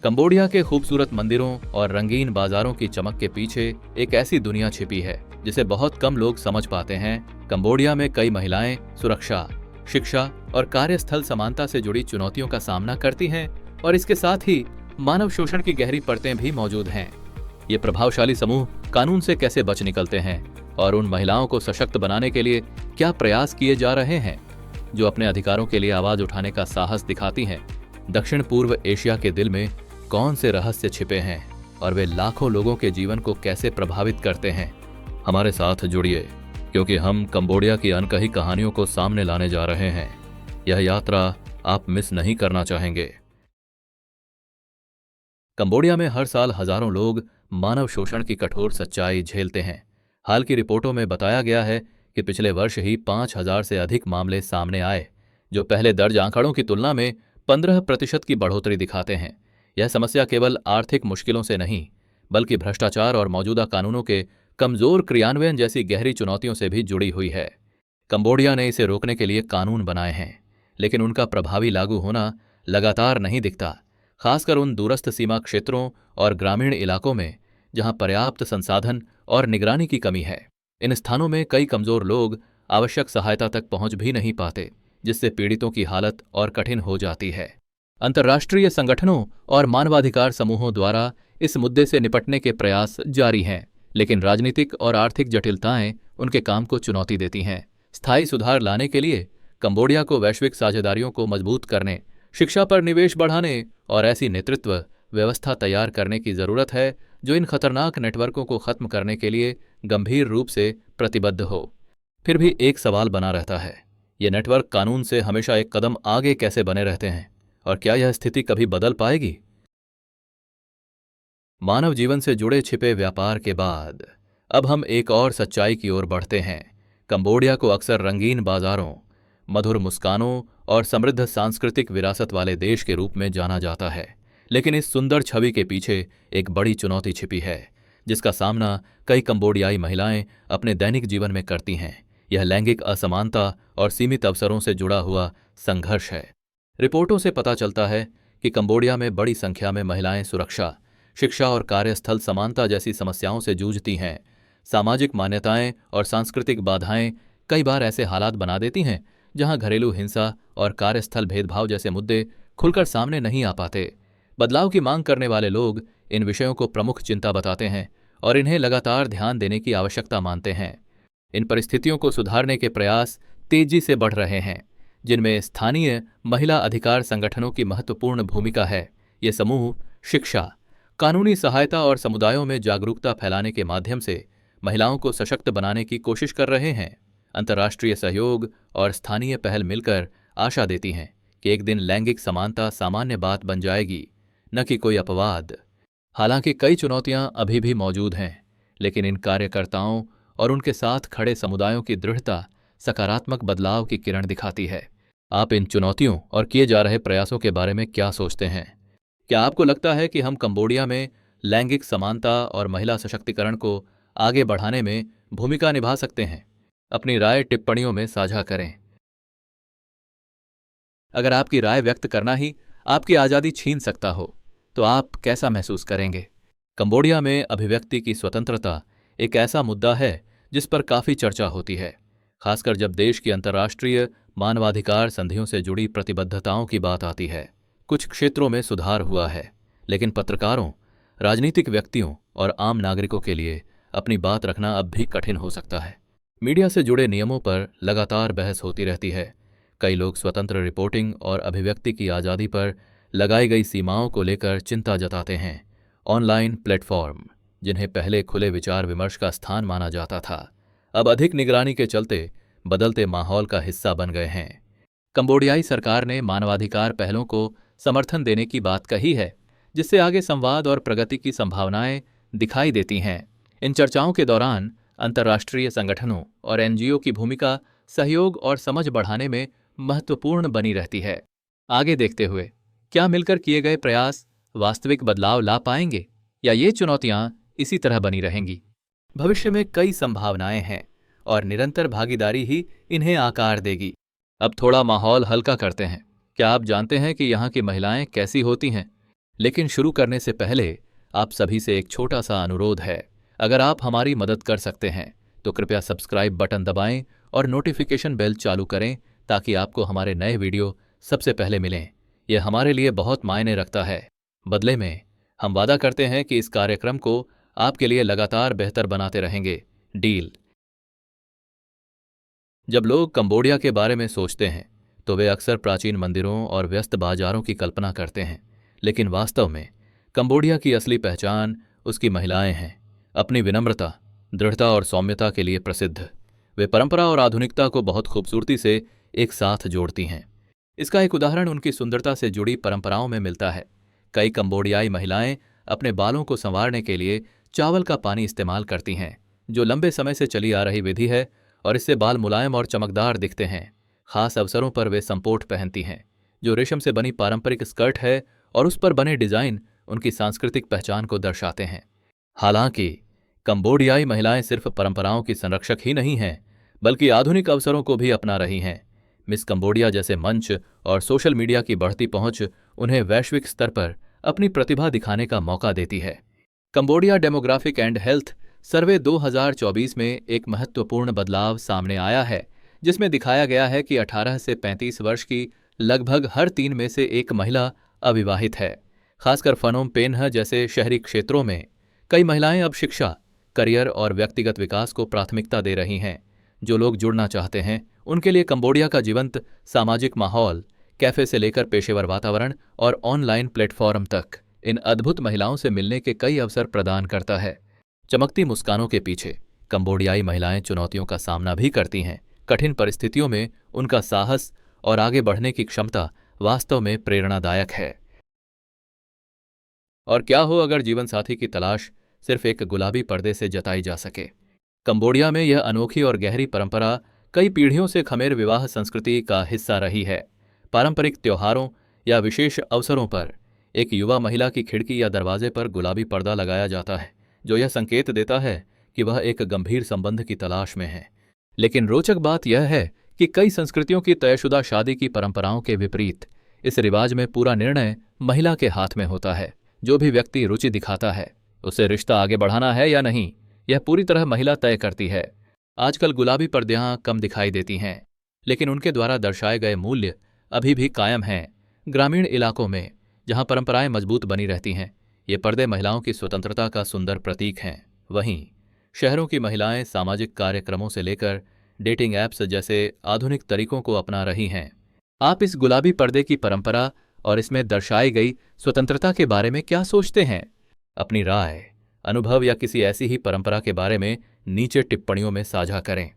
Cambodia के खूबसूरत मंदिरों और रंगीन बाजारों की चमक के पीछे एक ऐसी दुनिया छिपी है जिसे बहुत कम लोग समझ पाते हैं। कंबोडिया में कई महिलाएं सुरक्षा, शिक्षा और कार्यस्थल समानता से जुड़ी चुनौतियों का सामना करती हैं और इसके साथ ही मानव शोषण की गहरी परतें भी मौजूद हैं। ये प्रभावशाली समूह कानून से कैसे बच निकलते हैं और उन महिलाओं को सशक्त बनाने के लिए क्या प्रयास किए जा रहे हैं जो अपने अधिकारों के लिए आवाज उठाने का साहस दिखाती हैं। दक्षिण पूर्व एशिया के दिल में कौन से रहस्य छिपे हैं और वे लाखों लोगों के जीवन को कैसे प्रभावित करते हैं। हमारे साथ जुड़िए क्योंकि हम कंबोडिया की अनकही कहानियों को सामने लाने जा रहे हैं। यह यात्रा आप मिस नहीं करना चाहेंगे। कंबोडिया में हर साल हजारों लोग मानव शोषण की कठोर सच्चाई झेलते हैं। हाल की रिपोर्टों में बताया गया है कि पिछले वर्ष ही 5,000 से अधिक मामले सामने आए, जो पहले दर्ज आंकड़ों की तुलना में 15% की बढ़ोतरी दिखाते हैं। यह समस्या केवल आर्थिक मुश्किलों से नहीं, बल्कि भ्रष्टाचार और मौजूदा कानूनों के कमजोर क्रियान्वयन जैसी गहरी चुनौतियों से भी जुड़ी हुई है। कंबोडिया ने इसे रोकने के लिए कानून बनाए हैं, लेकिन उनका प्रभावी लागू होना लगातार नहीं दिखता, खासकर उन दूरस्थ सीमा क्षेत्रों और ग्रामीण इलाकों में जहां पर्याप्त संसाधन और निगरानी की कमी है। इन स्थानों में कई कमजोर लोग आवश्यक सहायता तक पहुंच भी नहीं पाते, जिससे पीड़ितों की हालत और कठिन हो जाती है। अंतर्राष्ट्रीय संगठनों और मानवाधिकार समूहों द्वारा इस मुद्दे से निपटने के प्रयास जारी हैं, लेकिन राजनीतिक और आर्थिक जटिलताएं उनके काम को चुनौती देती हैं। स्थायी सुधार लाने के लिए कंबोडिया को वैश्विक साझेदारियों को मजबूत करने, शिक्षा पर निवेश बढ़ाने और ऐसी नेतृत्व व्यवस्था तैयार करने की जरूरत है जो इन खतरनाक नेटवर्कों को खत्म करने के लिए गंभीर रूप से प्रतिबद्ध हो। फिर भी एक सवाल बना रहता है, ये नेटवर्क कानून से हमेशा एक कदम आगे कैसे बने रहते हैं और क्या यह स्थिति कभी बदल पाएगी? मानव जीवन से जुड़े छिपे व्यापार के बाद अब हम एक और सच्चाई की ओर बढ़ते हैं। कंबोडिया को अक्सर रंगीन बाजारों, मधुर मुस्कानों और समृद्ध सांस्कृतिक विरासत वाले देश के रूप में जाना जाता है, लेकिन इस सुंदर छवि के पीछे एक बड़ी चुनौती छिपी है जिसका सामना कई कंबोडियाई महिलाएं अपने दैनिक जीवन में करती हैं। यह लैंगिक असमानता और सीमित अवसरों से जुड़ा हुआ संघर्ष है। रिपोर्टों से पता चलता है कि कंबोडिया में बड़ी संख्या में महिलाएं सुरक्षा, शिक्षा और कार्यस्थल समानता जैसी समस्याओं से जूझती हैं। सामाजिक मान्यताएं और सांस्कृतिक बाधाएं कई बार ऐसे हालात बना देती हैं जहां घरेलू हिंसा और कार्यस्थल भेदभाव जैसे मुद्दे खुलकर सामने नहीं आ पाते। बदलाव की मांग करने वाले लोग इन विषयों को प्रमुख चिंता बताते हैं और इन्हें लगातार ध्यान देने की आवश्यकता मानते हैं। इन परिस्थितियों को सुधारने के प्रयास तेजी से बढ़ रहे हैं, जिनमें स्थानीय महिला अधिकार संगठनों की महत्वपूर्ण भूमिका है। ये समूह शिक्षा, कानूनी सहायता और समुदायों में जागरूकता फैलाने के माध्यम से महिलाओं को सशक्त बनाने की कोशिश कर रहे हैं। अंतर्राष्ट्रीय सहयोग और स्थानीय पहल मिलकर आशा देती हैं कि एक दिन लैंगिक समानता सामान्य बात बन जाएगी, न कि कोई अपवाद। हालांकि कई चुनौतियां अभी भी मौजूद हैं, लेकिन इन कार्यकर्ताओं और उनके साथ खड़े समुदायों की दृढ़ता सकारात्मक बदलाव की किरण दिखाती है। आप इन चुनौतियों और किए जा रहे प्रयासों के बारे में क्या सोचते हैं? क्या आपको लगता है कि हम कंबोडिया में लैंगिक समानता और महिला सशक्तिकरण को आगे बढ़ाने में भूमिका निभा सकते हैं? अपनी राय टिप्पणियों में साझा करें। अगर आपकी राय व्यक्त करना ही आपकी आज़ादी छीन सकता हो, तो आप कैसा महसूस करेंगे? कंबोडिया में अभिव्यक्ति की स्वतंत्रता एक ऐसा मुद्दा है जिस पर काफ़ी चर्चा होती है, खासकर जब देश की अंतर्राष्ट्रीय मानवाधिकार संधियों से जुड़ी प्रतिबद्धताओं की बात आती है। कुछ क्षेत्रों में सुधार हुआ है, लेकिन पत्रकारों, राजनीतिक व्यक्तियों और आम नागरिकों के लिए अपनी बात रखना अब भी कठिन हो सकता है। मीडिया से जुड़े नियमों पर लगातार बहस होती रहती है। कई लोग स्वतंत्र रिपोर्टिंग और अभिव्यक्ति की आज़ादी पर लगाई गई सीमाओं को लेकर चिंता जताते हैं। ऑनलाइन प्लेटफॉर्म, जिन्हें पहले खुले विचार विमर्श का स्थान माना जाता था, अब अधिक निगरानी के चलते बदलते माहौल का हिस्सा बन गए हैं। कंबोडियाई सरकार ने मानवाधिकार पहलों को समर्थन देने की बात कही है, जिससे आगे संवाद और प्रगति की संभावनाएं दिखाई देती हैं। इन चर्चाओं के दौरान अंतर्राष्ट्रीय संगठनों और एनजीओ की भूमिका सहयोग और समझ बढ़ाने में महत्वपूर्ण बनी रहती है। आगे देखते हुए क्या मिलकर किए गए प्रयास वास्तविक बदलाव ला पाएंगे या ये चुनौतियां इसी तरह बनी रहेंगी? भविष्य में कई संभावनाएं हैं और निरंतर भागीदारी ही इन्हें आकार देगी। अब थोड़ा माहौल हल्का करते हैं। क्या आप जानते हैं कि यहाँ की महिलाएं कैसी होती हैं? लेकिन शुरू करने से पहले आप सभी से एक छोटा सा अनुरोध है। अगर आप हमारी मदद कर सकते हैं तो कृपया सब्सक्राइब बटन दबाएं और नोटिफिकेशन बेल चालू करें ताकि आपको हमारे नए वीडियो सबसे पहले मिलें। यह हमारे लिए बहुत मायने रखता है। बदले में हम वादा करते हैं कि इस कार्यक्रम को आपके लिए लगातार बेहतर बनाते रहेंगे। डील। जब लोग कंबोडिया के बारे में सोचते हैं तो वे अक्सर प्राचीन मंदिरों और व्यस्त बाजारों की कल्पना करते हैं, लेकिन वास्तव में कंबोडिया की असली पहचान उसकी महिलाएं हैं। अपनी विनम्रता, दृढ़ता और सौम्यता के लिए प्रसिद्ध, वे परंपरा और आधुनिकता को बहुत खूबसूरती से एक साथ जोड़ती हैं। इसका एक उदाहरण उनकी सुंदरता से जुड़ी परंपराओं में मिलता है। कई कंबोडियाई महिलाएं अपने बालों को संवारने के लिए चावल का पानी इस्तेमाल करती हैं, जो लंबे समय से चली आ रही विधि है और इससे बाल मुलायम और चमकदार दिखते हैं। खास अवसरों पर वे संपोट पहनती हैं, जो रेशम से बनी पारंपरिक स्कर्ट है और उस पर बने डिजाइन उनकी सांस्कृतिक पहचान को दर्शाते हैं। हालांकि कंबोडियाई महिलाएं सिर्फ परंपराओं की संरक्षक ही नहीं हैं, बल्कि आधुनिक अवसरों को भी अपना रही हैं। मिस कंबोडिया जैसे मंच और सोशल मीडिया की बढ़ती पहुंच उन्हें वैश्विक स्तर पर अपनी प्रतिभा दिखाने का मौका देती है। Cambodia demographic and health survey 2024 में एक महत्वपूर्ण बदलाव सामने आया है, जिसमें दिखाया गया है कि 18 से 35 वर्ष की लगभग हर 3 में से एक महिला अविवाहित है। खासकर फनोम पेन्ह जैसे शहरी क्षेत्रों में कई महिलाएं अब शिक्षा, करियर और व्यक्तिगत विकास को प्राथमिकता दे रही हैं। जो लोग जुड़ना चाहते हैं उनके लिए कंबोडिया का जीवंत सामाजिक माहौल, कैफे से लेकर पेशेवर वातावरण और ऑनलाइन प्लेटफॉर्म तक, इन अद्भुत महिलाओं से मिलने के कई अवसर प्रदान करता है। चमकती मुस्कानों के पीछे कंबोडियाई महिलाएं चुनौतियों का सामना भी करती हैं। कठिन परिस्थितियों में उनका साहस और आगे बढ़ने की क्षमता वास्तव में प्रेरणादायक है। और क्या हो अगर जीवन साथी की तलाश सिर्फ एक गुलाबी पर्दे से जताई जा सके। कंबोडिया में यह अनोखी और गहरी परंपरा कई पीढ़ियों से खमेर विवाह संस्कृति का हिस्सा रही है। पारंपरिक त्योहारों या विशेष अवसरों पर एक युवा महिला की खिड़की या दरवाजे पर गुलाबी पर्दा लगाया जाता है, जो यह संकेत देता है कि वह एक गंभीर संबंध की तलाश में है। लेकिन रोचक बात यह है कि कई संस्कृतियों की तयशुदा शादी की परंपराओं के विपरीत इस रिवाज में पूरा निर्णय महिला के हाथ में होता है। जो भी व्यक्ति रुचि दिखाता है, उसे रिश्ता आगे बढ़ाना है या नहीं, यह पूरी तरह महिला तय करती है। आजकल गुलाबी पर्दे कम दिखाई देती हैं, लेकिन उनके द्वारा दर्शाए गए मूल्य अभी भी कायम हैं। ग्रामीण इलाकों में जहां परंपराएं मजबूत बनी रहती हैं, ये पर्दे महिलाओं की स्वतंत्रता का सुंदर प्रतीक हैं। वहीं शहरों की महिलाएं सामाजिक कार्यक्रमों से लेकर डेटिंग ऐप्स जैसे आधुनिक तरीकों को अपना रही हैं। आप इस गुलाबी पर्दे की परंपरा और इसमें दर्शाई गई स्वतंत्रता के बारे में क्या सोचते हैं? अपनी राय, अनुभव या किसी ऐसी ही परंपरा के बारे में नीचे टिप्पणियों में साझा करें।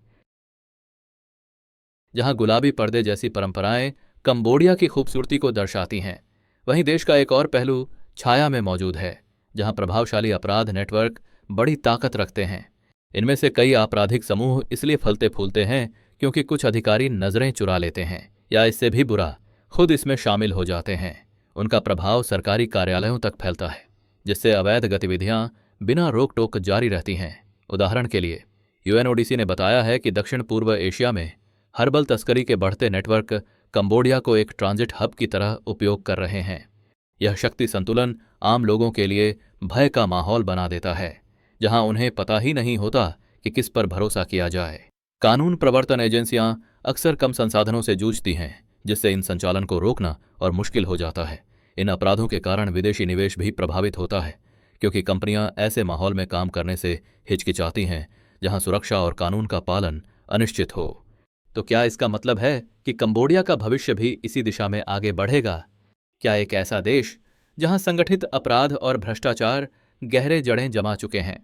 जहां गुलाबी पर्दे जैसी परंपराएं कंबोडिया की खूबसूरती को दर्शाती हैं, वहीं देश का एक और पहलू छाया में मौजूद है, जहां प्रभावशाली अपराध नेटवर्क बड़ी ताकत रखते हैं। इनमें से कई आपराधिक समूह इसलिए फलते फूलते हैं क्योंकि कुछ अधिकारी नजरें चुरा लेते हैं या इससे भी बुरा खुद इसमें शामिल हो जाते हैं। उनका प्रभाव सरकारी कार्यालयों तक फैलता है, जिससे अवैध गतिविधियां बिना रोक टोक जारी रहती हैं। उदाहरण के लिए यूएनओडीसी ने बताया है कि दक्षिण पूर्व एशिया में हर्बल तस्करी के बढ़ते नेटवर्क कंबोडिया को एक ट्रांजिट हब की तरह उपयोग कर रहे हैं। यह शक्ति संतुलन आम लोगों के लिए भय का माहौल बना देता है, जहां उन्हें पता ही नहीं होता कि किस पर भरोसा किया जाए। कानून प्रवर्तन एजेंसियां अक्सर कम संसाधनों से जूझती हैं, जिससे इन संचालन को रोकना और मुश्किल हो जाता है। इन अपराधों के कारण विदेशी निवेश भी प्रभावित होता है, क्योंकि कंपनियां ऐसे माहौल में काम करने से हिचकिचाती हैं जहां सुरक्षा और कानून का पालन अनिश्चित हो। तो क्या इसका मतलब है कि कंबोडिया का भविष्य भी इसी दिशा में आगे बढ़ेगा? क्या एक ऐसा देश जहां संगठित अपराध और भ्रष्टाचार गहरे जड़ें जमा चुके हैं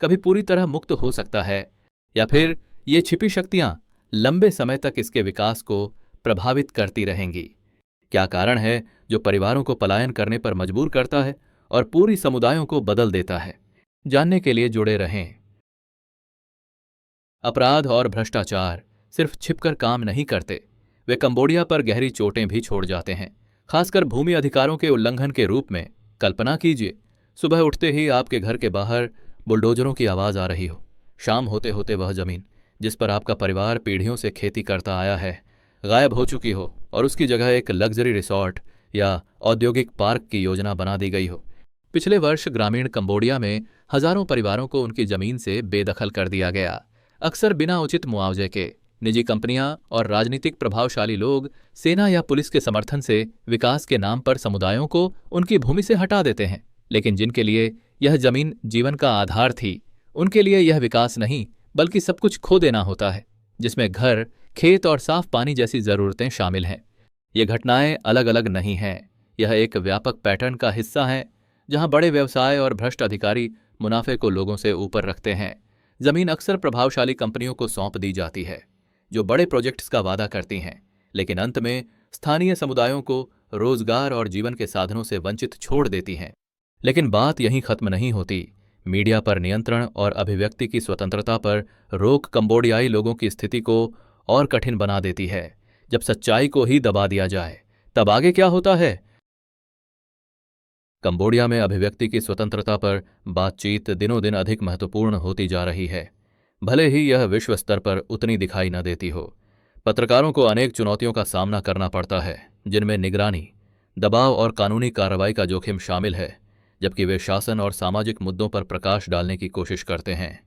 कभी पूरी तरह मुक्त हो सकता है, या फिर ये छिपी शक्तियां लंबे समय तक इसके विकास को प्रभावित करती रहेंगी? क्या कारण है जो परिवारों को पलायन करने पर मजबूर करता है और पूरी समुदायों को बदल देता है? जानने के लिए जुड़े रहें। अपराध और भ्रष्टाचार सिर्फ छिपकर काम नहीं करते, वे कंबोडिया पर गहरी चोटें भी छोड़ जाते हैं, खासकर भूमि अधिकारों के उल्लंघन के रूप में। कल्पना कीजिए, सुबह उठते ही आपके घर के बाहर बुलडोजरों की आवाज आ रही हो। शाम होते होते वह जमीन जिस पर आपका परिवार पीढ़ियों से खेती करता आया है गायब हो चुकी हो और उसकी जगह एक लग्जरी रिसॉर्ट या औद्योगिक पार्क की योजना बना दी गई हो। पिछले वर्ष ग्रामीण कंबोडिया में हजारों परिवारों को उनकी जमीन से बेदखल कर दिया गया, अक्सर बिना उचित मुआवजे के। निजी कंपनियां और राजनीतिक प्रभावशाली लोग सेना या पुलिस के समर्थन से विकास के नाम पर समुदायों को उनकी भूमि से हटा देते हैं। लेकिन जिनके लिए यह जमीन जीवन का आधार थी, उनके लिए यह विकास नहीं बल्कि सब कुछ खो देना होता है, जिसमें घर, खेत और साफ पानी जैसी जरूरतें शामिल हैं। ये घटनाएं अलग अलग नहीं हैं, यह एक व्यापक पैटर्न का हिस्सा है जहां बड़े व्यवसाय और भ्रष्ट अधिकारी मुनाफे को लोगों से ऊपर रखते हैं। जमीन अक्सर प्रभावशाली कंपनियों को सौंप दी जाती है जो बड़े प्रोजेक्ट्स का वादा करती हैं, लेकिन अंत में स्थानीय समुदायों को रोजगार और जीवन के साधनों से वंचित छोड़ देती हैं। लेकिन बात यहीं खत्म नहीं होती। मीडिया पर नियंत्रण और अभिव्यक्ति की स्वतंत्रता पर रोक कंबोडियाई लोगों की स्थिति को और कठिन बना देती है। जब सच्चाई को ही दबा दिया जाए, तब आगे क्या होता है? कंबोडिया में अभिव्यक्ति की स्वतंत्रता पर बातचीत दिनों दिन अधिक महत्वपूर्ण होती जा रही है, भले ही यह विश्व स्तर पर उतनी दिखाई न देती हो। पत्रकारों को अनेक चुनौतियों का सामना करना पड़ता है, जिनमें निगरानी, दबाव और कानूनी कार्रवाई का जोखिम शामिल है, जबकि वे शासन और सामाजिक मुद्दों पर प्रकाश डालने की कोशिश करते हैं।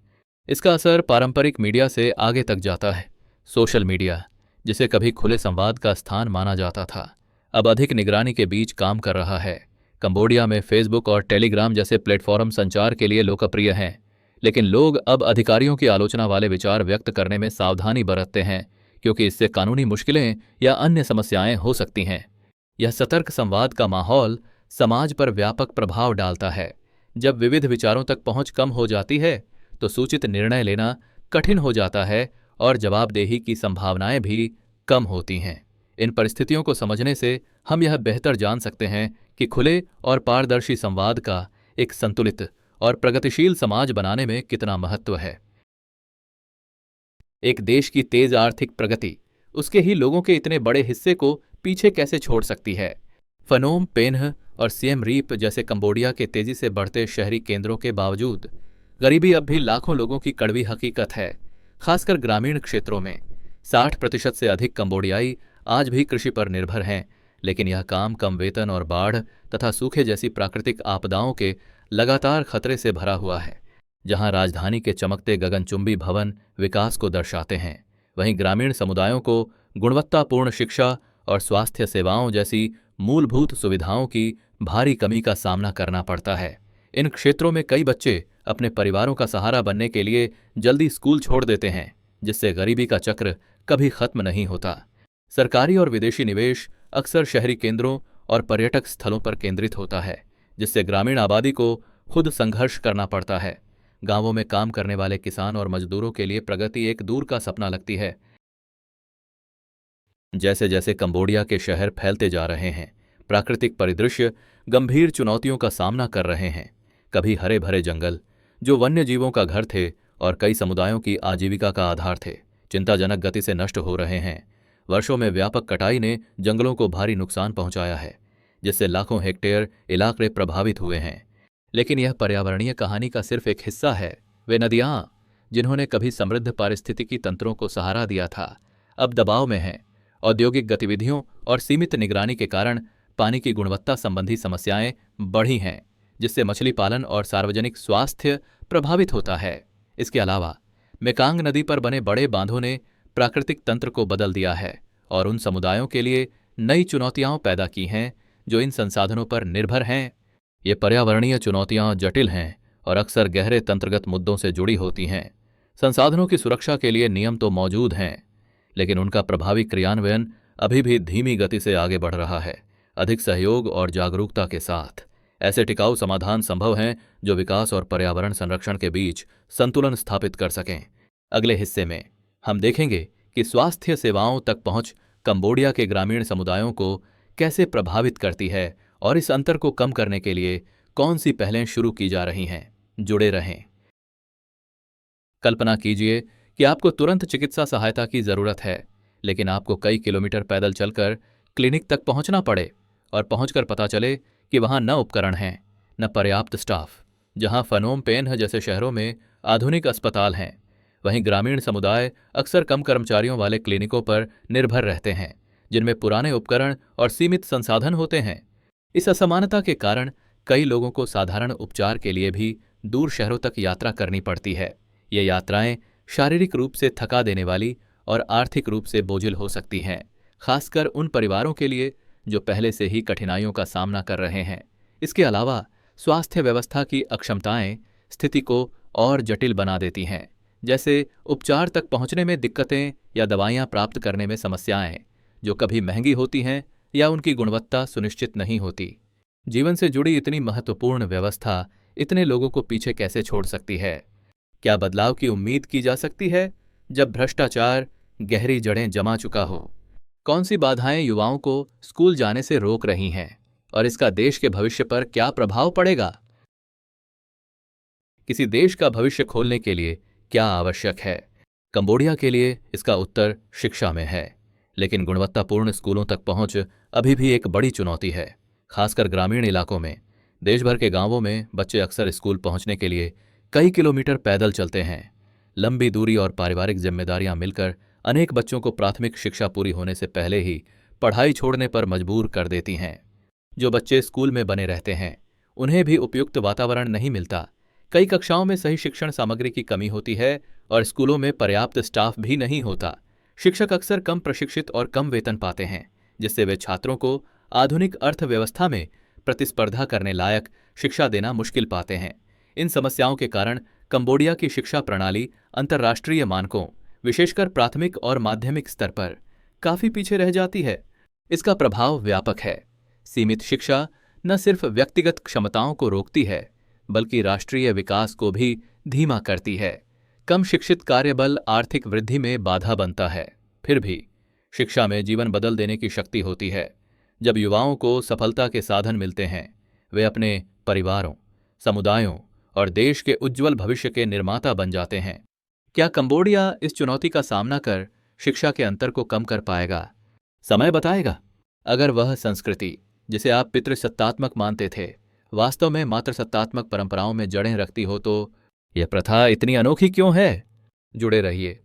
इसका असर पारंपरिक मीडिया से आगे तक जाता है। सोशल मीडिया, जिसे कभी खुले संवाद का स्थान माना जाता था, अब अधिक निगरानी के बीच काम कर रहा है। कंबोडिया में फेसबुक और टेलीग्राम जैसे प्लेटफॉर्म संचार के लिए लोकप्रिय हैं, लेकिन लोग अब अधिकारियों की आलोचना वाले विचार व्यक्त करने में सावधानी बरतते हैं, क्योंकि इससे कानूनी मुश्किलें या अन्य समस्याएं हो सकती हैं। यह सतर्क संवाद का माहौल समाज पर व्यापक प्रभाव डालता है। जब विविध विचारों तक पहुंच कम हो जाती है, तो सूचित निर्णय लेना कठिन हो जाता है और जवाबदेही की संभावनाएं भी कम होती हैं। इन परिस्थितियों को समझने से हम यह बेहतर जान सकते हैं कि खुले और पारदर्शी संवाद का एक संतुलित और प्रगतिशील समाज बनाने में कितना महत्व है। एक देश की तेज आर्थिक प्रगति उसके ही लोगों के इतने बड़े हिस्से को पीछे कैसे छोड़ सकती है? फनोम पेन्ह और सिएम रीप जैसे कंबोडिया के तेजी से बढ़ते शहरी केंद्रों के बावजूद गरीबी अब भी लाखों लोगों की कड़वी हकीकत है। खासकर ग्रामीण क्षेत्रों में 60% से अधिक कंबोडियाई आज भी कृषि पर निर्भर हैं, लेकिन यह काम कम वेतन और बाढ़ तथा सूखे जैसी प्राकृतिक आपदाओं के लगातार खतरे से भरा हुआ है। जहां राजधानी के चमकते गगनचुंबी भवन विकास को दर्शाते हैं, वहीं ग्रामीण समुदायों को गुणवत्तापूर्ण शिक्षा और स्वास्थ्य सेवाओं जैसी मूलभूत सुविधाओं की भारी कमी का सामना करना पड़ता है। इन क्षेत्रों में कई बच्चे अपने परिवारों का सहारा बनने के लिए जल्दी स्कूल छोड़ देते हैं, जिससे गरीबी का चक्र कभी खत्म नहीं होता। सरकारी और विदेशी निवेश अक्सर शहरी केंद्रों और पर्यटक स्थलों पर केंद्रित होता है, जिससे ग्रामीण आबादी को खुद संघर्ष करना पड़ता है। गांवों में काम करने वाले किसान और मजदूरों के लिए प्रगति एक दूर का सपना लगती है। जैसे जैसे कंबोडिया के शहर फैलते जा रहे हैं, प्राकृतिक परिदृश्य गंभीर चुनौतियों का सामना कर रहे हैं। कभी हरे भरे जंगल, जो वन्य जीवों का घर थे और कई समुदायों की आजीविका का आधार थे, चिंताजनक गति से नष्ट हो रहे हैं। वर्षों में व्यापक कटाई ने जंगलों को भारी नुकसान पहुंचाया है, जिससे लाखों हेक्टेयर इलाके प्रभावित हुए हैं। लेकिन यह पर्यावरणीय कहानी का सिर्फ एक हिस्सा है। वे नदियां, जिन्होंने कभी समृद्ध पारिस्थितिकी तंत्रों को सहारा दिया था, अब दबाव में हैं। औद्योगिक गतिविधियों और सीमित निगरानी के कारण पानी की गुणवत्ता संबंधी समस्याएं बढ़ी हैं, जिससे मछली पालन और सार्वजनिक स्वास्थ्य प्रभावित होता है। इसके अलावा मेकांग नदी पर बने बड़े बांधों ने प्राकृतिक तंत्र को बदल दिया है और उन समुदायों के लिए नई चुनौतियां पैदा की हैं जो इन संसाधनों पर निर्भर हैं। ये पर्यावरणीय चुनौतियां जटिल हैं और अक्सर गहरे तंत्रगत मुद्दों से जुड़ी होती हैं। संसाधनों की सुरक्षा के लिए नियम तो मौजूद हैं, लेकिन उनका प्रभावी क्रियान्वयन अभी भी धीमी गति से आगे बढ़ रहा है। अधिक सहयोग और जागरूकता के साथ ऐसे टिकाऊ समाधान संभव हैं जो विकास और पर्यावरण संरक्षण के बीच संतुलन स्थापित कर सकें। अगले हिस्से में हम देखेंगे कि स्वास्थ्य सेवाओं तक पहुंच कंबोडिया के ग्रामीण समुदायों को कैसे प्रभावित करती है और इस अंतर को कम करने के लिए कौन सी पहलें शुरू की जा रही हैं। जुड़े रहें। कल्पना कीजिए कि आपको तुरंत चिकित्सा सहायता की जरूरत है, लेकिन आपको कई किलोमीटर पैदल चलकर क्लिनिक तक पहुंचना पड़े और पहुंचकर पता चले कि वहां न उपकरण हैं, न पर्याप्त स्टाफ। जहां फनोम पेन्ह जैसे शहरों में आधुनिक अस्पताल हैं, वहीं ग्रामीण समुदाय अक्सर कम कर्मचारियों वाले क्लिनिकों पर निर्भर रहते हैं, जिनमें पुराने उपकरण और सीमित संसाधन होते हैं। इस असमानता के कारण कई लोगों को साधारण उपचार के लिए भी दूर शहरों तक यात्रा करनी पड़ती है। ये यात्राएं शारीरिक रूप से थका देने वाली और आर्थिक रूप से बोझिल हो सकती हैं, खासकर उन परिवारों के लिए जो पहले से ही कठिनाइयों का सामना कर रहे हैं। इसके अलावा स्वास्थ्य व्यवस्था की अक्षमताएं स्थिति को और जटिल बना देती हैं, जैसे उपचार तक पहुंचने में दिक्कतें या दवाइयां प्राप्त करने में समस्याएं, जो कभी महंगी होती हैं या उनकी गुणवत्ता सुनिश्चित नहीं होती। जीवन से जुड़ी इतनी महत्वपूर्ण व्यवस्था इतने लोगों को पीछे कैसे छोड़ सकती है? क्या बदलाव की उम्मीद की जा सकती है जब भ्रष्टाचार गहरी जड़ें जमा चुका हो? कौन सी बाधाएं युवाओं को स्कूल जाने से रोक रही हैं और इसका देश के भविष्य पर क्या प्रभाव पड़ेगा? किसी देश का भविष्य खोलने के लिए क्या आवश्यक है? कंबोडिया के लिए इसका उत्तर शिक्षा में है, लेकिन गुणवत्तापूर्ण स्कूलों तक पहुंच अभी भी एक बड़ी चुनौती है, खासकर ग्रामीण इलाकों में। देश भर के गांवों में बच्चे अक्सर स्कूल पहुंचने के लिए कई किलोमीटर पैदल चलते हैं। लंबी दूरी और पारिवारिक जिम्मेदारियां मिलकर अनेक बच्चों को प्राथमिक शिक्षा पूरी होने से पहले ही पढ़ाई छोड़ने पर मजबूर कर देती हैं। जो बच्चे स्कूल में बने रहते हैं उन्हें भी उपयुक्त वातावरण नहीं मिलता। कई कक्षाओं में सही शिक्षण सामग्री की कमी होती है और स्कूलों में पर्याप्त स्टाफ भी नहीं होता। शिक्षक अक्सर कम प्रशिक्षित और कम वेतन पाते हैं, जिससे वे छात्रों को आधुनिक अर्थव्यवस्था में प्रतिस्पर्धा करने लायक शिक्षा देना मुश्किल पाते हैं। इन समस्याओं के कारण कंबोडिया की शिक्षा प्रणाली अंतर्राष्ट्रीय मानकों, विशेषकर प्राथमिक और माध्यमिक स्तर पर काफी पीछे रह जाती है। इसका प्रभाव व्यापक है। सीमित शिक्षा न सिर्फ व्यक्तिगत क्षमताओं को रोकती है, बल्कि राष्ट्रीय विकास को भी धीमा करती है। कम शिक्षित कार्यबल आर्थिक वृद्धि में बाधा बनता है। फिर भी शिक्षा में जीवन बदल देने की शक्ति होती है। जब युवाओं को सफलता के साधन मिलते हैं, वे अपने परिवारों, समुदायों और देश के उज्ज्वल भविष्य के निर्माता बन जाते हैं। क्या कंबोडिया इस चुनौती का सामना कर शिक्षा के अंतर को कम कर पाएगा? समय बताएगा। अगर वह संस्कृति जिसे आप पितृसत्तात्मक मानते थे वास्तव में मातृसत्तात्मक परंपराओं में जड़ें रखती हो, तो यह प्रथा इतनी अनोखी क्यों है? जुड़े रहिए।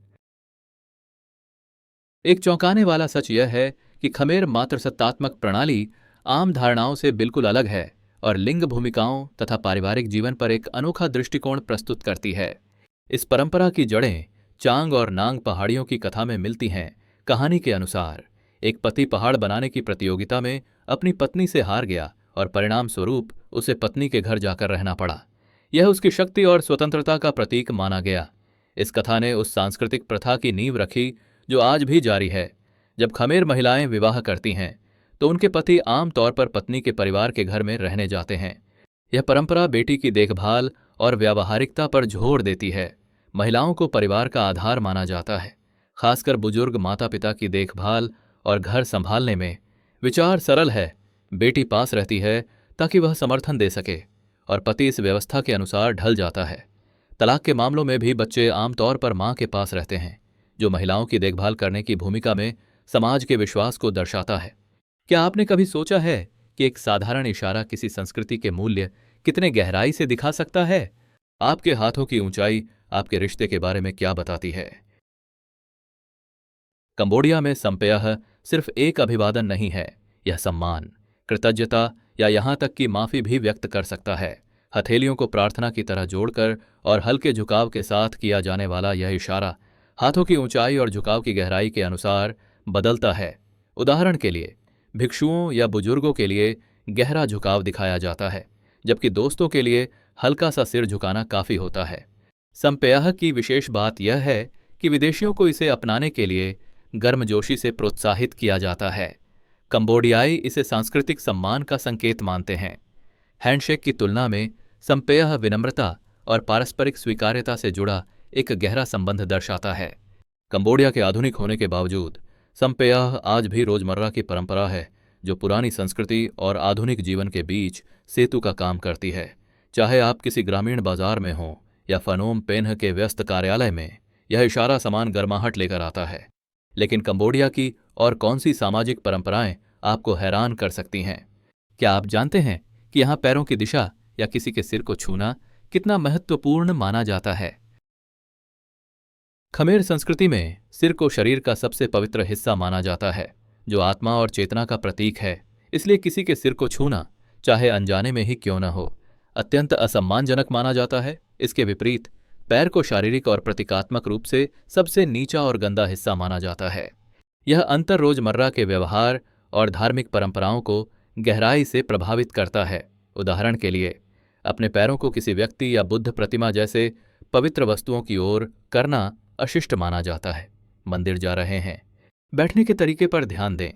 एक चौंकाने वाला सच यह है कि खमेर मातृसत्तात्मक प्रणाली आम धारणाओं से बिल्कुल अलग है और लिंग भूमिकाओं तथा पारिवारिक जीवन पर एक अनोखा दृष्टिकोण प्रस्तुत करती है। इस परंपरा की जड़ें चांग और नांग पहाड़ियों की कथा में मिलती हैं। कहानी के अनुसार एक पति पहाड़ बनाने की प्रतियोगिता में अपनी पत्नी से हार गया और परिणाम स्वरूप उसे पत्नी के घर जाकर रहना पड़ा। यह उसकी शक्ति और स्वतंत्रता का प्रतीक माना गया। इस कथा ने उस सांस्कृतिक प्रथा की नींव रखी जो आज भी जारी है। जब खमेर महिलाएं विवाह करती हैं तो उनके पति आम तौर पर पत्नी के परिवार के घर में रहने जाते हैं। यह परंपरा बेटी की देखभाल और व्यावहारिकता पर जोर देती है। महिलाओं को परिवार का आधार माना जाता है, खासकर बुजुर्ग माता पिता की देखभाल और घर संभालने में। विचार सरल है, बेटी पास रहती है ताकि वह समर्थन दे सके और पति इस व्यवस्था के अनुसार ढल जाता है। तलाक के मामलों में भी बच्चे आमतौर पर मां के पास रहते हैं, जो महिलाओं की देखभाल करने की भूमिका में समाज के विश्वास को दर्शाता है। क्या आपने कभी सोचा है कि एक साधारण इशारा किसी संस्कृति के मूल्य कितने गहराई से दिखा सकता है? आपके हाथों की ऊंचाई आपके रिश्ते के बारे में क्या बताती है? कंबोडिया में संप्यह सिर्फ एक अभिवादन नहीं है, यह सम्मान, कृतज्ञता या यहां तक कि माफी भी व्यक्त कर सकता है। हथेलियों को प्रार्थना की तरह जोड़कर और हल्के झुकाव के साथ किया जाने वाला यह इशारा हाथों की ऊंचाई और झुकाव की गहराई के अनुसार बदलता है। उदाहरण के लिए भिक्षुओं या बुजुर्गों के लिए गहरा झुकाव दिखाया जाता है, जबकि दोस्तों के लिए हल्का सा सिर झुकाना काफी होता है। संप्यह की विशेष बात यह है कि विदेशियों को इसे अपनाने के लिए गर्मजोशी से प्रोत्साहित किया जाता है। कंबोडियाई इसे सांस्कृतिक सम्मान का संकेत मानते हैं। हैंडशेक की तुलना में संप्यह विनम्रता और पारस्परिक स्वीकार्यता से जुड़ा एक गहरा संबंध दर्शाता है। कंबोडिया के आधुनिक होने के बावजूद संप्यह आज भी रोजमर्रा की परंपरा है, जो पुरानी संस्कृति और आधुनिक जीवन के बीच सेतु का काम करती है। चाहे आप किसी ग्रामीण बाजार में हों या फनोम पेन्ह के व्यस्त कार्यालय में, यह इशारा समान गर्माहट लेकर आता है। लेकिन कंबोडिया की और कौन सी सामाजिक परंपराएं आपको हैरान कर सकती हैं? क्या आप जानते हैं कि यहाँ पैरों की दिशा या किसी के सिर को छूना कितना महत्वपूर्ण माना जाता है? खमेर संस्कृति में सिर को शरीर का सबसे पवित्र हिस्सा माना जाता है। जो आत्मा और चेतना का प्रतीक है। इसलिए किसी के सिर को छूना, चाहे अनजाने में ही क्यों न हो, अत्यंत असम्मानजनक माना जाता है। इसके विपरीत पैर को शारीरिक और प्रतीकात्मक रूप से सबसे नीचा और गंदा हिस्सा माना जाता है। यह अंतर रोजमर्रा के व्यवहार और धार्मिक परंपराओं को गहराई से प्रभावित करता है। उदाहरण के लिए, अपने पैरों को किसी व्यक्ति या बुद्ध प्रतिमा जैसे पवित्र वस्तुओं की ओर करना अशिष्ट माना जाता है। मंदिर जा रहे हैं, बैठने के तरीके पर ध्यान दें।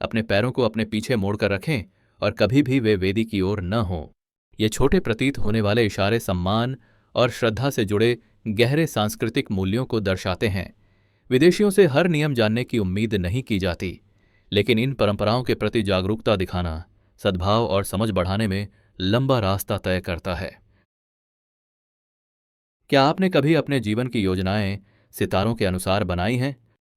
अपने पैरों को अपने पीछे मोड़कर रखें और कभी भी वे वेदी की ओर न हों। ये छोटे प्रतीत होने वाले इशारे सम्मान और श्रद्धा से जुड़े गहरे सांस्कृतिक मूल्यों को दर्शाते हैं। विदेशियों से हर नियम जानने की उम्मीद नहीं की जाती, लेकिन इन परंपराओं के प्रति जागरूकता दिखाना सद्भाव और समझ बढ़ाने में लंबा रास्ता तय करता है। क्या आपने कभी अपने जीवन की योजनाएं सितारों के अनुसार बनाई हैं?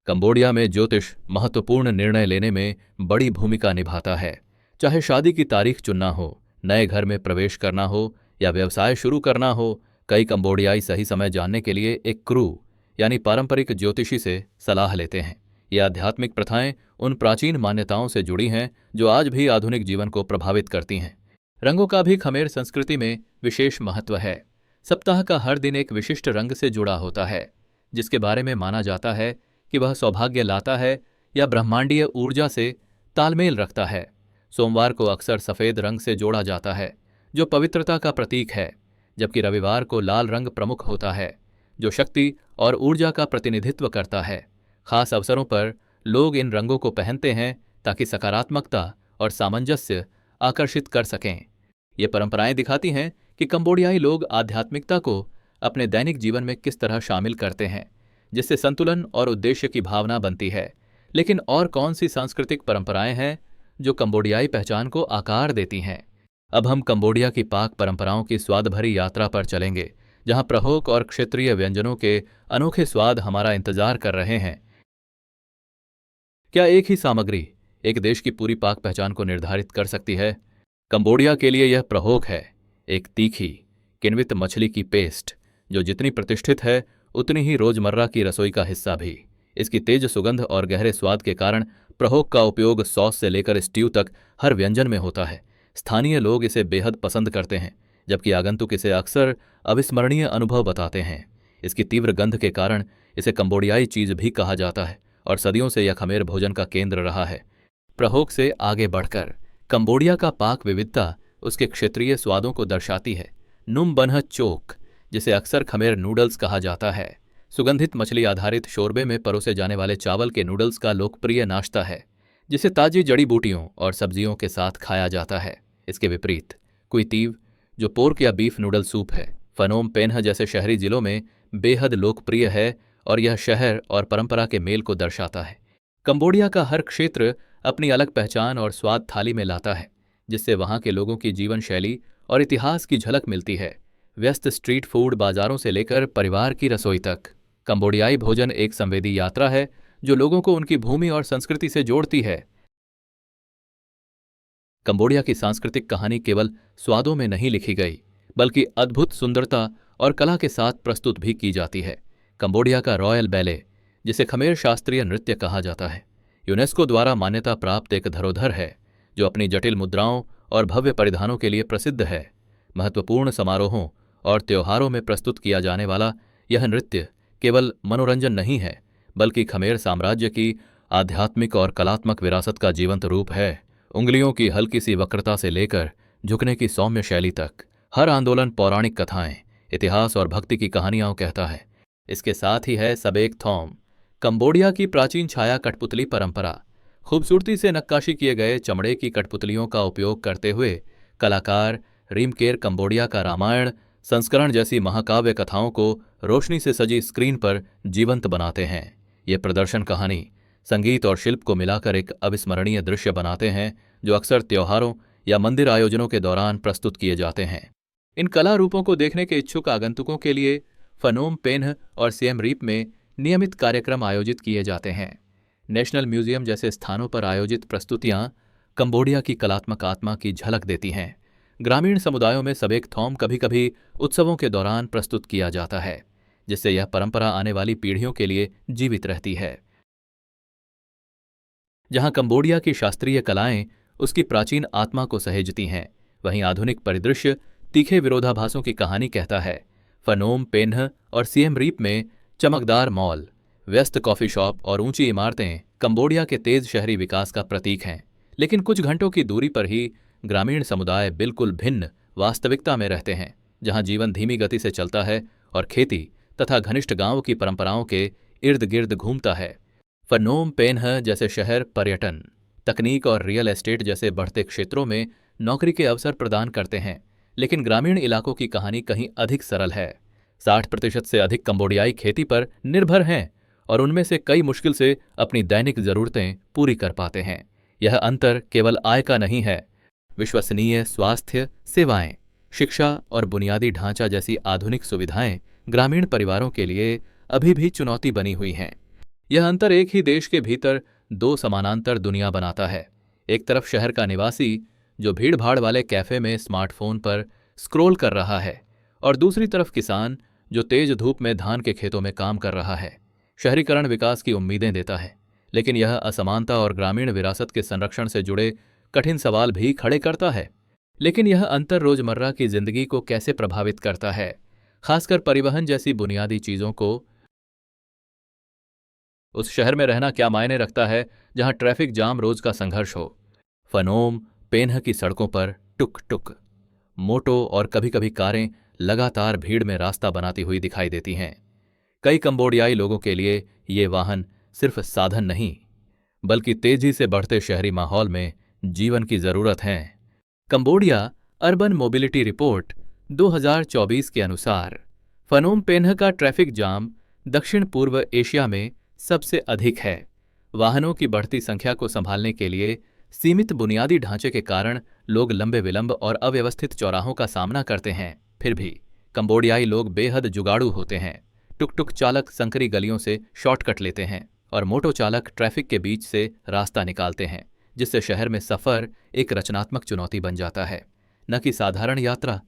कंबोडिया में ज्योतिष महत्वपूर्ण निर्णय लेने में बड़ी भूमिका निभाता है। चाहे शादी की तारीख चुनना हो, नए घर में प्रवेश करना हो या व्यवसाय शुरू करना हो, कई कंबोडियाई सही समय जानने के लिए एक क्रू यानी पारंपरिक ज्योतिषी से सलाह लेते हैं। ये आध्यात्मिक प्रथाएं उन प्राचीन मान्यताओं से जुड़ी हैं जो आज भी आधुनिक जीवन को प्रभावित करती हैं। रंगों का भी खमेर संस्कृति में विशेष महत्व है। सप्ताह का हर दिन एक विशिष्ट रंग से जुड़ा होता है, जिसके बारे में माना जाता है कि वह सौभाग्य लाता है या ब्रह्मांडीय ऊर्जा से तालमेल रखता है। सोमवार को अक्सर सफ़ेद रंग से जोड़ा जाता है, जो पवित्रता का प्रतीक है, जबकि रविवार को लाल रंग प्रमुख होता है, जो शक्ति और ऊर्जा का प्रतिनिधित्व करता है। खास अवसरों पर लोग इन रंगों को पहनते हैं ताकि सकारात्मकता और सामंजस्य आकर्षित कर सकें। ये परंपराएं दिखाती हैं कि कंबोडियाई लोग आध्यात्मिकता को अपने दैनिक जीवन में किस तरह शामिल करते हैं, जिससे संतुलन और उद्देश्य की भावना बनती है। लेकिन और कौन सी सांस्कृतिक परंपराएं हैं जो कंबोडियाई पहचान को आकार देती हैं? अब हम कंबोडिया की पाक परंपराओं की स्वाद भरी यात्रा पर चलेंगे, जहां प्रहोक और क्षेत्रीय व्यंजनों के अनोखे स्वाद हमारा इंतजार कर रहे हैं। क्या एक ही सामग्री एक देश की पूरी पाक पहचान को निर्धारित कर सकती है? कंबोडिया के लिए यह प्रहोक है, एक तीखी किण्वित मछली की पेस्ट जो जितनी प्रतिष्ठित है उतनी ही रोजमर्रा की रसोई का हिस्सा भी। इसकी तेज सुगंध और गहरे स्वाद के कारण प्रहोक का उपयोग सॉस से लेकर स्ट्यू तक हर व्यंजन में होता है। स्थानीय लोग इसे बेहद पसंद करते हैं, जबकि आगंतुक इसे अक्सर अविस्मरणीय अनुभव बताते हैं। इसकी तीव्र गंध के कारण इसे कंबोडियाई चीज भी कहा जाता है और सदियों से यह खमेर भोजन का केंद्र रहा है। प्रहोक से आगे बढ़कर कंबोडिया का पाक विविधता उसके क्षेत्रीय स्वादों को दर्शाती है। नुम बनह चोक, जिसे अक्सर खमेर नूडल्स कहा जाता है, सुगंधित मछली आधारित शोरबे में परोसे जाने वाले चावल के नूडल्स का लोकप्रिय नाश्ता है, जिसे ताजी जड़ी बूटियों और सब्जियों के साथ खाया जाता है। इसके विपरीत कुइतीव, जो पोर्क या बीफ नूडल सूप है, फनोम पेन्ह जैसे शहरी जिलों में बेहद लोकप्रिय है और यह शहर और परंपरा के मेल को दर्शाता है। कंबोडिया का हर क्षेत्र अपनी अलग पहचान और स्वाद थाली में लाता है, जिससे वहाँ के लोगों की जीवन शैली और इतिहास की झलक मिलती है। व्यस्त स्ट्रीट फूड बाजारों से लेकर परिवार की रसोई तक, कंबोडियाई भोजन एक संवेदी यात्रा है जो लोगों को उनकी भूमि और संस्कृति से जोड़ती है। कंबोडिया की सांस्कृतिक कहानी केवल स्वादों में नहीं लिखी गई, बल्कि अद्भुत सुंदरता और कला के साथ प्रस्तुत भी की जाती है। कंबोडिया का रॉयल बैले, जिसे खमेर शास्त्रीय नृत्य कहा जाता है, यूनेस्को द्वारा मान्यता प्राप्त एक धरोहर है जो अपनी जटिल मुद्राओं और भव्य परिधानों के लिए प्रसिद्ध है। महत्वपूर्ण समारोहों और त्योहारों में प्रस्तुत किया जाने वाला यह नृत्य केवल मनोरंजन नहीं है, बल्कि खमेर साम्राज्य की आध्यात्मिक और कलात्मक विरासत का जीवंत रूप है। उंगलियों की हल्की सी वक्रता से लेकर झुकने की सौम्य शैली तक, हर आंदोलन पौराणिक कथाएं, इतिहास और भक्ति की कहानियां कहता है। इसके साथ ही है सबेक थॉम, कंबोडिया की प्राचीन छाया कठपुतली परंपरा। खूबसूरती से नक्काशी किए गए चमड़े की कठपुतलियों का उपयोग करते हुए कलाकार रीमकेर कंबोडिया का रामायण संस्करण जैसी महाकाव्य कथाओं को रोशनी से सजी स्क्रीन पर जीवंत बनाते हैं। ये प्रदर्शन कहानी, संगीत और शिल्प को मिलाकर एक अविस्मरणीय दृश्य बनाते हैं जो अक्सर त्योहारों या मंदिर आयोजनों के दौरान प्रस्तुत किए जाते हैं। इन कला रूपों को देखने के इच्छुक आगंतुकों के लिए फनोम पेन्ह और सिएम रीप में नियमित कार्यक्रम आयोजित किए जाते हैं। नेशनल म्यूजियम जैसे स्थानों पर आयोजित प्रस्तुतियां कंबोडिया की कलात्मक आत्मा की झलक देती हैं। ग्रामीण समुदायों में सबेक थॉम कभी कभी उत्सवों के दौरान प्रस्तुत किया जाता है, जिससे यह परंपरा आने वाली पीढ़ियों के लिए जीवित रहती है। जहां कंबोडिया की शास्त्रीय कलाएं उसकी प्राचीन आत्मा को सहेजती हैं, वहीं आधुनिक परिदृश्य तीखे विरोधाभासों की कहानी कहता है। फनोम पेन्ह और सिएम रीप में चमकदार मॉल, व्यस्त कॉफी शॉप और ऊंची इमारतें कंबोडिया के तेज शहरी विकास का प्रतीक हैं। लेकिन कुछ घंटों की दूरी पर ही ग्रामीण समुदाय बिल्कुल भिन्न वास्तविकता में रहते हैं, जहां जीवन धीमी गति से चलता है और खेती तथा घनिष्ठ गांव की परंपराओं के इर्द गिर्द घूमता है। फनोम पेन्ह जैसे शहर पर्यटन, तकनीक और रियल एस्टेट जैसे बढ़ते क्षेत्रों में नौकरी के अवसर प्रदान करते हैं, लेकिन ग्रामीण इलाकों की कहानी कहीं अधिक सरल है। 60% से अधिक कंबोडियाई खेती पर निर्भर हैं और उनमें से कई मुश्किल से अपनी दैनिक जरूरतें पूरी कर पाते हैं। यह अंतर केवल आय का नहीं है। विश्वसनीय स्वास्थ्य सेवाएं, शिक्षा और बुनियादी ढांचा जैसी आधुनिक सुविधाएं ग्रामीण परिवारों के लिए अभी भी चुनौती बनी हुई हैं। यह अंतर एक ही देश के भीतर दो समानांतर दुनिया बनाता है। एक तरफ शहर का निवासी जो भीड़भाड़ वाले कैफे में स्मार्टफोन पर स्क्रॉल कर रहा है, और दूसरी तरफ किसान जो तेज धूप में धान के खेतों में काम कर रहा है। शहरीकरण विकास की उम्मीदें देता है, लेकिन यह असमानता और ग्रामीण विरासत के संरक्षण से जुड़े कठिन सवाल भी खड़े करता है। लेकिन यह अंतर रोजमर्रा की जिंदगी को कैसे प्रभावित करता है, खासकर परिवहन जैसी बुनियादी चीजों को। उस शहर में रहना क्या मायने रखता है जहां ट्रैफिक जाम रोज का संघर्ष हो। फनोम पेन्ह की सड़कों पर टुक टुक, मोटो और कभी कभी कारें लगातार भीड़ में रास्ता बनाती हुई दिखाई देती हैं। कई कंबोडियाई लोगों के लिए ये वाहन सिर्फ साधन नहीं, बल्कि तेजी से बढ़ते शहरी माहौल में जीवन की जरूरत है। कंबोडिया अर्बन मोबिलिटी रिपोर्ट 2024 के अनुसार फनोम पेन्ह का ट्रैफिक जाम दक्षिण पूर्व एशिया में सबसे अधिक है। वाहनों की बढ़ती संख्या को संभालने के लिए सीमित बुनियादी ढांचे के कारण लोग लंबे विलंब और अव्यवस्थित चौराहों का सामना करते हैं। फिर भी कंबोडियाई लोग बेहद जुगाड़ू होते हैं। टुक टुक चालक संकरी गलियों से शॉर्टकट लेते हैं और मोटो चालक ट्रैफिक के बीच से रास्ता निकालते हैं, जिससे शहर में सफर एक रचनात्मक चुनौती बन जाता है, न कि साधारण यात्रा।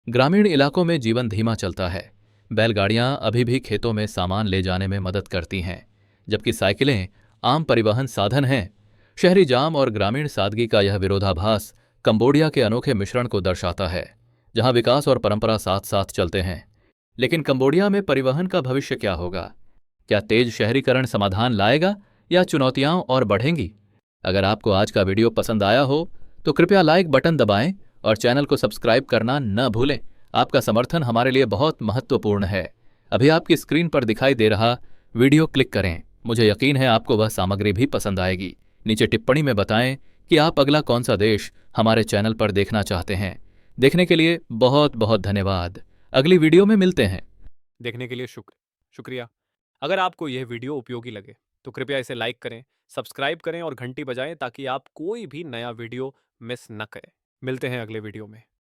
ग्रामीण इलाकों में जीवन धीमा चलता है। बैलगाड़ियां अभी भी खेतों में सामान ले जाने में मदद करती हैं, जबकि साइकिलें आम परिवहन साधन हैं। शहरी जाम और ग्रामीण सादगी का यह विरोधाभास कंबोडिया के अनोखे मिश्रण को दर्शाता है, जहां विकास और परंपरा साथ साथ चलते हैं। लेकिन कंबोडिया में परिवहन का भविष्य क्या होगा? क्या तेज शहरीकरण समाधान लाएगा या चुनौतियां और बढ़ेंगी? अगर आपको आज का वीडियो पसंद आया हो तो कृपया लाइक बटन दबाएं और चैनल को सब्सक्राइब करना न भूलें। आपका समर्थन हमारे लिए बहुत महत्वपूर्ण है। अभी आपकी स्क्रीन पर दिखाई दे रहा वीडियो क्लिक करें। मुझे यकीन है आपको वह सामग्री भी पसंद आएगी। नीचे टिप्पणी में बताएं कि आप अगला कौन सा देश हमारे चैनल पर देखना चाहते हैं। देखने के लिए बहुत बहुत धन्यवाद। अगली वीडियो में मिलते हैं। देखने के लिए शुक्रिया। अगर आपको यह वीडियो उपयोगी लगे तो कृपया इसे लाइक करें, सब्सक्राइब करें और घंटी बजाएं ताकि आप कोई भी नया वीडियो मिस न करें। मिलते हैं अगले वीडियो में।